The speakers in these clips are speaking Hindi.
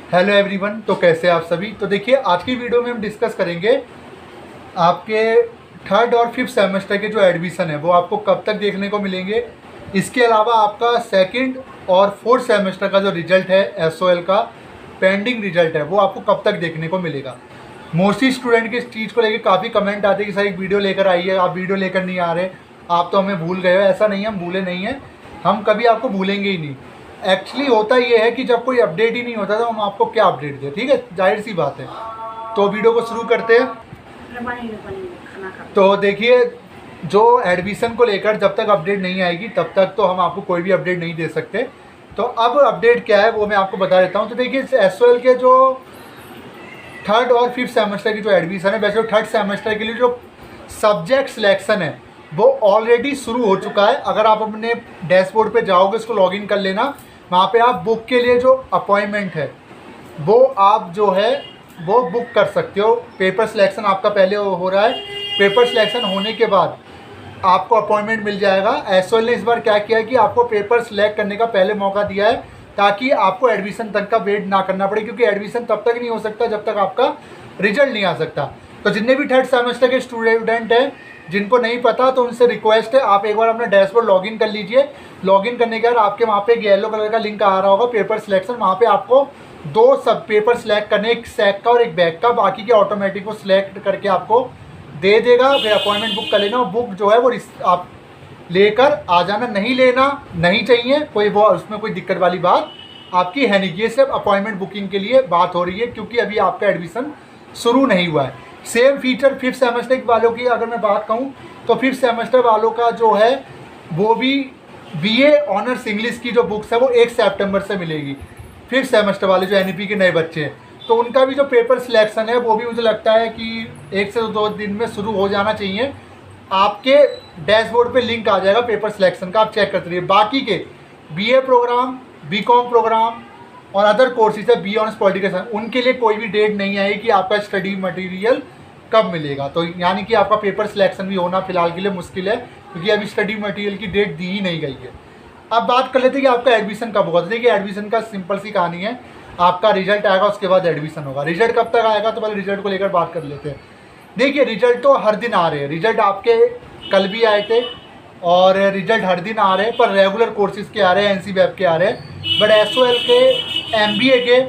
Hello everyone. तो कैसे आप सभी। तो देखिए आज की वीडियो में हम डिस्कस करेंगे आपके थर्ड और फिफ्थ सेमेस्टर के जो एडमिशन है वो आपको कब तक देखने को मिलेंगे। इसके अलावा आपका सेकंड और फोर्थ सेमेस्टर का जो रिजल्ट है एसओएल का पेंडिंग रिजल्ट है वो आपको कब तक देखने को मिलेगा। मोस्टली स्टूडेंट के इस चीज़ को लेकर काफ़ी कमेंट आते हैं कि सर एक वीडियो लेकर आइए, आप वीडियो लेकर नहीं आ रहे, आप तो हमें भूल गए हो। ऐसा नहीं है, हम भूले नहीं हैं, हम कभी आपको भूलेंगे ही नहीं। एक्चुअली होता ये है कि जब कोई अपडेट ही नहीं होता तो हम आपको क्या अपडेट दें, ठीक है, जाहिर सी बात है। तो वीडियो को शुरू करते हैं। तो देखिए जो एडमिशन को लेकर जब तक अपडेट नहीं आएगी तब तक तो हम आपको कोई भी अपडेट नहीं दे सकते। तो अब अपडेट क्या है वो मैं आपको बता देता हूँ। तो देखिए एसओएल के जो थर्ड और फिफ्थ सेमेस्टर की जो एडमिशन है, वैसे थर्ड सेमेस्टर के लिए जो सब्जेक्ट सिलेक्शन है वो ऑलरेडी शुरू हो चुका है। अगर आप अपने डैशबोर्ड पे जाओगे, उसको लॉगिन कर लेना, वहाँ पे आप बुक के लिए जो अपॉइंटमेंट है वो आप जो है वो बुक कर सकते हो। पेपर सिलेक्शन आपका पहले हो रहा है, पेपर सिलेक्शन होने के बाद आपको अपॉइंटमेंट मिल जाएगा। एसओएल ने इस बार क्या किया है कि आपको पेपर सिलेक्ट करने का पहले मौका दिया है ताकि आपको एडमिशन तक का वेट ना करना पड़े, क्योंकि एडमिशन तब तक नहीं हो सकता जब तक आपका रिजल्ट नहीं आ सकता। तो जितने भी थर्ड सेमेस्टर के स्टूडेंट हैं जिनको नहीं पता तो उनसे रिक्वेस्ट है आप एक बार अपना डैशबोर्ड लॉगिन कर लीजिए। लॉगिन करने के बाद आपके वहाँ पे एक येलो कलर का लिंक आ रहा होगा पेपर सिलेक्शन, वहाँ पे आपको दो सब पेपर सिलेक्ट करने, एक सैक का और एक बैक का, बाकी के ऑटोमेटिक को सिलेक्ट करके आपको दे देगा। फिर अपॉइंटमेंट बुक कर लेना, बुक जो है वो आप लेकर आ जाना। नहीं लेना नहीं चाहिए कोई, वो उसमें कोई दिक्कत वाली बात आपकी है नहीं। ये सब अपॉइंटमेंट बुकिंग के लिए बात हो रही है क्योंकि अभी आपका एडमिशन शुरू नहीं हुआ है। सेम फीचर फिफ्थ सेमेस्टर वालों की अगर मैं बात कहूँ तो फिफ्थ सेमेस्टर वालों का जो है वो भी बीए ऑनर्स इंग्लिश की जो बुक्स है वो 1 सितंबर से मिलेगी। फिफ्थ सेमेस्टर वाले जो एनईपी के नए बच्चे हैं तो उनका भी जो पेपर सिलेक्शन है वो भी मुझे लगता है कि 1 से 2 दिन में शुरू हो जाना चाहिए। आपके डैशबोर्ड पे लिंक आ जाएगा पेपर सिलेक्शन का, आप चेक करते रहिए। बाकी के बीए प्रोग्राम, बीकॉम प्रोग्राम और अदर कोर्सेज है, बी ऑनर्स पॉलिटिकल साइंस, उनके लिए कोई भी डेट नहीं आई कि आपका स्टडी मटेरियल कब मिलेगा। तो यानी कि आपका पेपर सिलेक्शन भी होना फिलहाल के लिए मुश्किल है क्योंकि अभी स्टडी मटेरियल की डेट दी ही नहीं गई है। अब बात कर लेते हैं कि आपका एडमिशन कब होगा। तो देखिए एडमिशन का सिंपल सी कहानी है, आपका रिजल्ट आएगा उसके बाद एडमिशन होगा। रिजल्ट कब तक आएगा तो पहले रिजल्ट को लेकर बात कर लेते हैं। देखिए रिजल्ट तो हर दिन आ रहे हैं, रिजल्ट आपके कल भी आए थे और रिजल्ट हर दिन आ रहे हैं, पर रेगुलर कोर्सेज के आ रहे हैं, एनसीबीएफ के आ रहे हैं। बट एसओएल के एमबीए के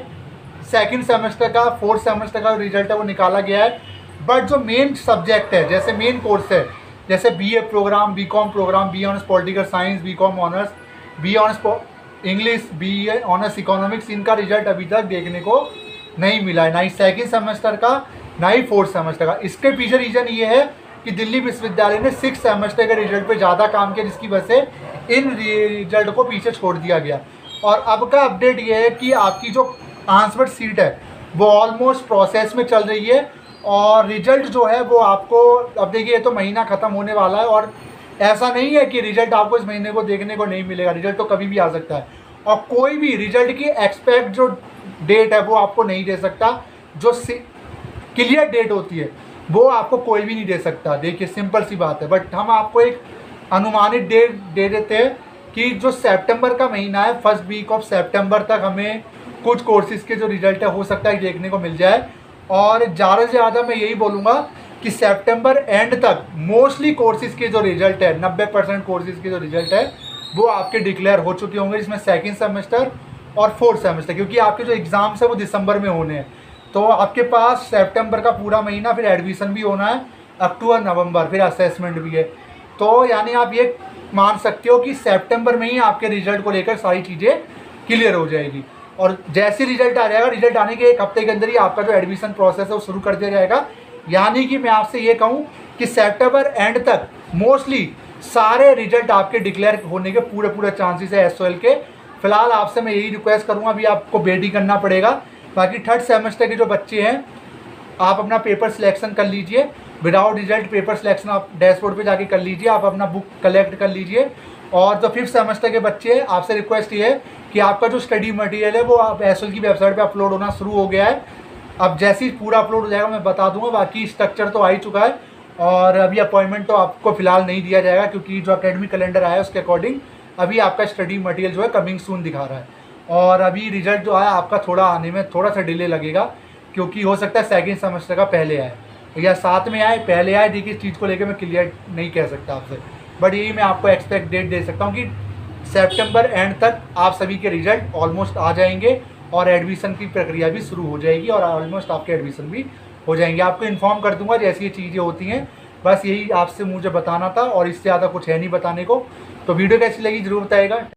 सेकंड सेमेस्टर का फोर्थ सेमेस्टर का रिजल्ट है वो निकाला गया है। बट जो मेन सब्जेक्ट है, जैसे मेन कोर्स है, जैसे BA programme, BCom programme, B honours political science, BCom honours, B honours English, BA honours economics, इनका रिजल्ट अभी तक देखने को नहीं मिला है, ना ही सेकेंड सेमेस्टर का ना ही फोर्थ सेमेस्टर का। इसके पीछे रीज़न ये है कि दिल्ली विश्वविद्यालय ने 6 सेमेस्टर के रिजल्ट पे ज़्यादा काम किया, जिसकी वजह से इन रिजल्ट को पीछे छोड़ दिया गया। और अब का अपडेट ये है कि आपकी जो आंसर सीट है वो ऑलमोस्ट प्रोसेस में चल रही है और रिजल्ट जो है वो आपको, अब देखिए ये तो महीना ख़त्म होने वाला है और ऐसा नहीं है कि रिजल्ट आपको इस महीने को देखने को नहीं मिलेगा, रिजल्ट तो कभी भी आ सकता है। और कोई भी रिजल्ट की एक्सपेक्ट जो डेट है वो आपको नहीं दे सकता, जो क्लियर डेट होती है वो आपको कोई भी नहीं दे सकता। देखिए सिंपल सी बात है। बट हम आपको एक अनुमानित डेट दे देते हैं कि जो सितंबर का महीना है, फर्स्ट वीक ऑफ सितंबर तक हमें कुछ कोर्सेज के जो रिजल्ट है हो सकता है देखने को मिल जाए। और ज़्यादा से ज़्यादा मैं यही बोलूँगा कि सितंबर एंड तक मोस्टली कोर्सेज के जो रिजल्ट है, 90% कोर्सेज के जो रिजल्ट है वो आपके डिक्लेयर हो चुके होंगे, जिसमें सेकेंड सेमेस्टर और फोर्थ सेमेस्टर, क्योंकि आपके जो एग्ज़ाम्स है वो दिसंबर में होने हैं। तो आपके पास सितंबर का पूरा महीना, फिर एडमिशन भी होना है, अक्टूबर नवंबर, फिर असेसमेंट भी है। तो यानी आप ये मान सकते हो कि सितंबर में ही आपके रिजल्ट को लेकर सारी चीज़ें क्लियर हो जाएगी। और जैसे रिजल्ट आ जाएगा, रिजल्ट आने के 1 हफ्ते के अंदर ही आपका जो एडमिशन प्रोसेस है वो शुरू कर दिया जाएगा। यानी कि मैं आपसे ये कहूँ कि सितंबर एंड तक मोस्टली सारे रिजल्ट आपके डिक्लेयर होने के पूरे चांसेस है एसओएल के। फिलहाल आपसे मैं यही रिक्वेस्ट करूँगा, अभी आपको वेट ही करना पड़ेगा। बाकी थर्ड सेमेस्टर के जो बच्चे हैं आप अपना पेपर सिलेक्शन कर लीजिए, विदाउट रिजल्ट पेपर सिलेक्शन आप डैशबोर्ड पे जाके कर लीजिए, आप अपना बुक कलेक्ट कर लीजिए। और जो फिफ्थ सेमेस्टर के बच्चे हैं आपसे रिक्वेस्ट ये है कि आपका जो स्टडी मटेरियल है वो आप एसओएल की वेबसाइट पे अपलोड होना शुरू हो गया है। अब जैसे ही पूरा अपलोड हो जाएगा मैं बता दूंगा। बाकी स्ट्रक्चर तो आ ही चुका है और अभी अपॉइंटमेंट तो आपको फिलहाल नहीं दिया जाएगा क्योंकि जो एकेडमिक कैलेंडर आया है उसके अकॉर्डिंग अभी आपका स्टडी मटेरियल जो है कमिंग सून दिखा रहा है। और अभी रिजल्ट जो आया आपका थोड़ा आने में थोड़ा सा डिले लगेगा, क्योंकि हो सकता है सेकंड सेमेस्टर का पहले आए या साथ में आए, पहले आए। देखिए इस चीज़ को लेकर मैं क्लियर नहीं कह सकता आपसे, बट यही मैं आपको एक्सपेक्ट डेट दे सकता हूँ कि सितंबर एंड तक आप सभी के रिजल्ट ऑलमोस्ट आ जाएंगे और एडमिशन की प्रक्रिया भी शुरू हो जाएगी और ऑलमोस्ट आपके एडमिशन भी हो जाएंगे। आपको इन्फॉर्म कर दूंगा जैसी ये चीज़ें होती हैं। बस यही आपसे मुझे बताना था और इससे ज़्यादा कुछ है नहीं बताने को। तो वीडियो कैसी लगी ज़रूर बताइएगा।